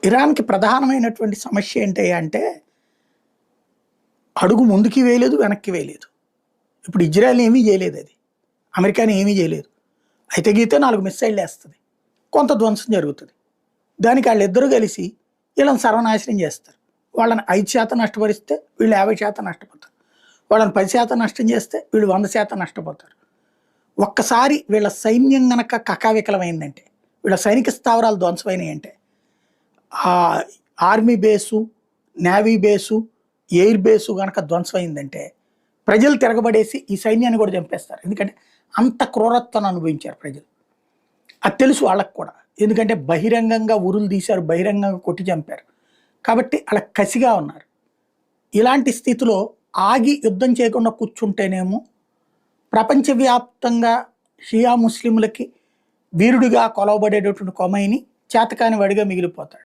ఇరాన్‌కి ప్రధానమైనటువంటి సమస్య ఏంటి అంటే, అడుగు ముందుకి వేయలేదు, వెనక్కి వేయలేదు. ఇప్పుడు ఇజ్రాయెల్ ఏమీ చేయలేదది. అమెరికాని ఏమీ చేయలేదు. అయితే గీతే 4 మిస్సైల్‌లేస్తది. కొంత ధ్వంసం జరుగుతది. దానికి ఆళ్ళిద్దరూ కలిసి ఈళ్ళని సర్వనాశనం చేస్తారు. వాళ్ళని 5% నష్టపరిస్తే వీళ్ళు 50% నష్టపోతారు. వాళ్ళని 10% నష్టం చేస్తే వీళ్ళు 100% నష్టపోతారు. ఒక్కసారి వీళ్ళ సైన్యం గనక కకావికలమైందంటే, వీళ్ళ సైనిక స్థావరాలు ధ్వంసమైనయంటే army base, navy base, air base గనక ధ్వంసమైందంటే ప్రజలు తిరగబడేసి ఈ సైన్యాన్ని కూడా చంపేస్తారు. ఎందుకంటే అంత క్రూరత్వాన్ని అనుభవించారు ప్రజలు. అది తెలుసు వాళ్ళకి కూడా. ఎందుకంటే బహిరంగంగా ఉరులు తీశారు, బహిరంగంగా కొట్టి చంపారు. కాబట్టి ఆళ్ళ కసిగా ఉన్నారు. ఇలాంటి స్థితిలో ఆగి యుద్ధం చేయకుండా కూర్చుంటేనేమో ప్రపంచవ్యాప్తంగా షియా ముస్లింలకి వీరుడిగా కొలవబడేటటువంటి ఖొమైనీ చేతకాని వాడిగా మిగిలిపోతాడు.